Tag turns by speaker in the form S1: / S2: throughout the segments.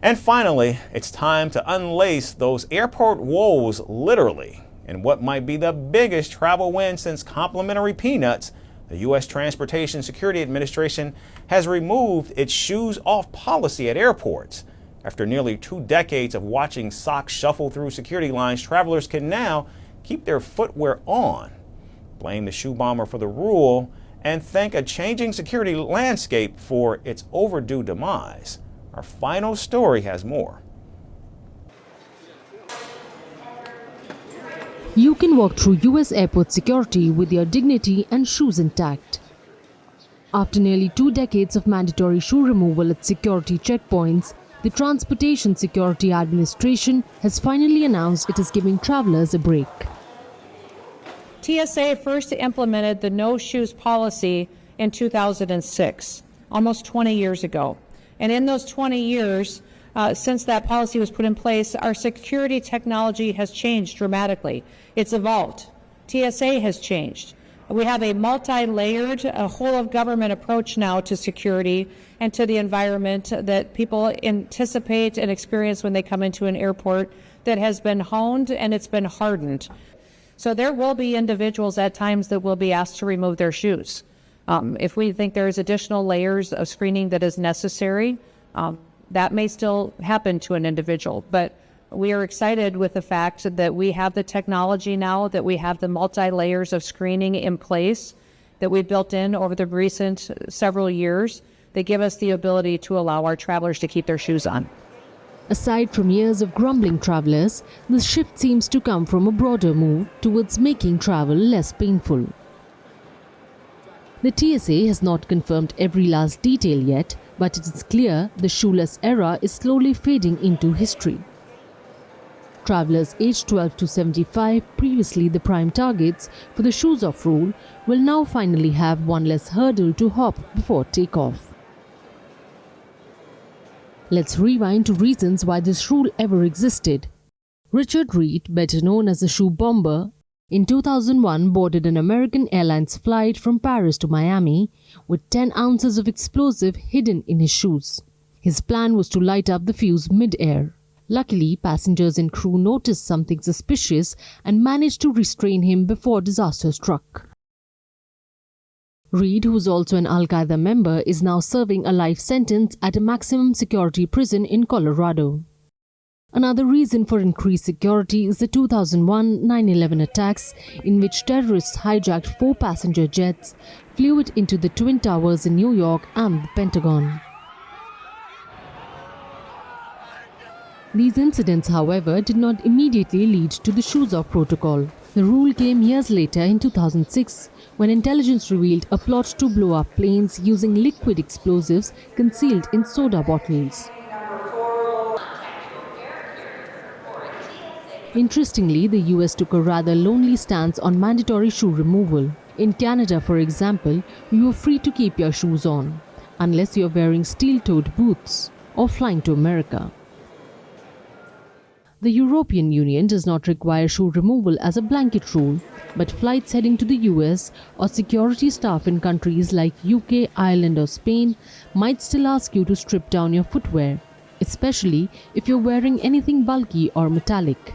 S1: And finally, it's time to unlace those airport woes literally. In what might be the biggest travel win since complimentary peanuts, the U.S. Transportation Security Administration has removed its shoes off policy at airports. After nearly 2 decades of watching socks shuffle through security lines, travelers can now keep their footwear on. Blame the shoe bomber for the rule and thank a changing security landscape for its overdue demise. Our final story has more.
S2: You can walk through U.S. airport security with your dignity and shoes intact. After nearly 2 decades of mandatory shoe removal at security checkpoints, the Transportation Security Administration has finally announced it is giving travelers a break.
S3: TSA first implemented the no shoes policy in 2006, almost 20 years ago. And in those 20 years, since that policy was put in place, our security technology has changed dramatically. It's evolved. TSA has changed. We have a multi-layered, a whole-of-government approach now to security and to the environment that people anticipate and experience when they come into an airport that has been honed and it's been hardened. So there will be individuals at times that will be asked to remove their shoes. If we think there's additional layers of screening that is necessary, that may still happen to an individual. But we are excited with the fact that we have the technology now, that we have the multi-layers of screening in place that we've built in over the recent several years that give us the ability to allow our travelers to keep their shoes on.
S2: Aside from years of grumbling travelers, the shift seems to come from a broader move towards making travel less painful. The TSA has not confirmed every last detail yet, but it is clear the shoeless era is slowly fading into history. Travelers aged 12 to 75, previously the prime targets for the shoes off rule, will now finally have one less hurdle to hop before takeoff. Let's rewind to reasons why this rule ever existed. Richard Reed, better known as the shoe bomber, in 2001 boarded an American Airlines flight from Paris to Miami with 10 ounces of explosive hidden in his shoes. His plan was to light up the fuse mid-air. Luckily, passengers and crew noticed something suspicious and managed to restrain him before disaster struck. Reed, who is also an Al-Qaeda member, is now serving a life sentence at a maximum security prison in Colorado. Another reason for increased security is the 2001 9/11 attacks, in which terrorists hijacked 4 passenger jets, flew it into the Twin Towers in New York and the Pentagon. These incidents, however, did not immediately lead to the shoes-off protocol. The rule came years later in 2006, when intelligence revealed a plot to blow up planes using liquid explosives concealed in soda bottles. Interestingly, the US took a rather lonely stance on mandatory shoe removal. In Canada, for example, you were free to keep your shoes on, unless you're wearing steel-toed boots or flying to America. The European Union does not require shoe removal as a blanket rule, but flights heading to the US or security staff in countries like UK, Ireland or Spain might still ask you to strip down your footwear, especially if you're wearing anything bulky or metallic.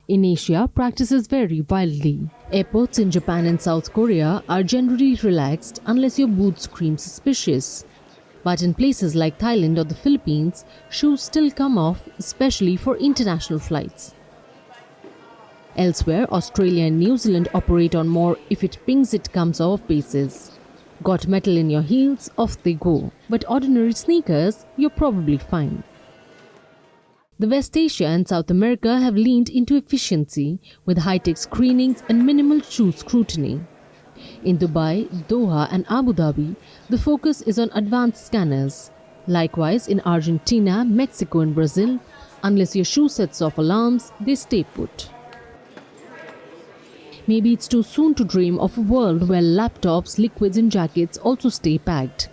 S2: In Asia, practices vary wildly. Airports in Japan and South Korea are generally relaxed unless your boots scream suspicious. But in places like Thailand or the Philippines, shoes still come off, especially for international flights. Elsewhere, Australia and New Zealand operate on more if it pings it comes off basis. Got metal in your heels, off they go. But ordinary sneakers, you're probably fine. The West Asia and South America have leaned into efficiency with high-tech screenings and minimal shoe scrutiny. In Dubai, Doha and Abu Dhabi, the focus is on advanced scanners. Likewise, in Argentina, Mexico and Brazil, unless your shoe sets off alarms, they stay put. Maybe it's too soon to dream of a world where laptops, liquids and jackets also stay packed.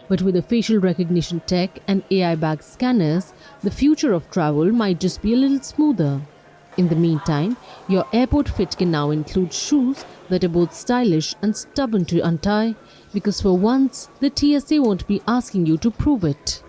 S2: But with the facial recognition tech and AI-backed scanners, the future of travel might just be a little smoother. In the meantime, your airport fit can now include shoes that are both stylish and stubborn to untie, because for once, the TSA won't be asking you to prove it.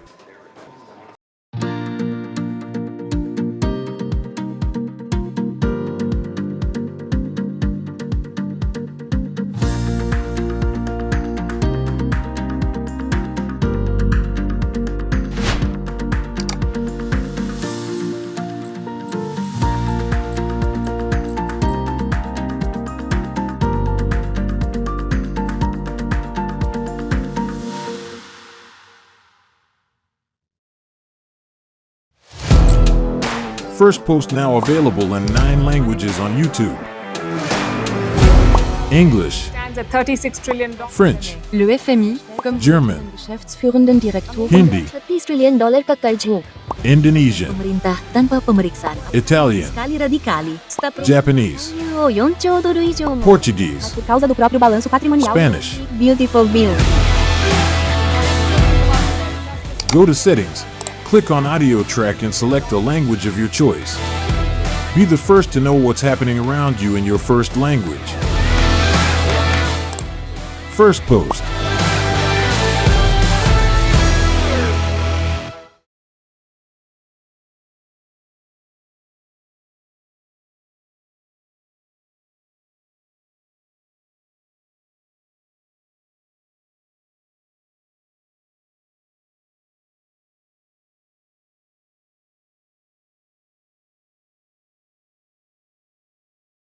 S4: First Post now available in 9 languages on YouTube. English,
S5: Stands at $36 trillion.
S4: French,
S6: Le FMI, comme
S4: German,
S6: Geschäftsführenden Direktor,
S4: Hindi,
S7: $30 trillion ka karjo.
S4: Indonesian,
S7: Pemerintah tanpa pemeriksaan.
S4: Italian,
S7: Kali radikali. Stop.
S4: Japanese,
S7: $4 trilhão以上mo.
S4: Portuguese,
S7: Por causa do próprio balanço patrimonial.
S4: Spanish.
S7: Beautiful bill.
S4: Go to Settings, click on Audio Track and select the language of your choice. Be the first to know what's happening around you in your first language. First Post.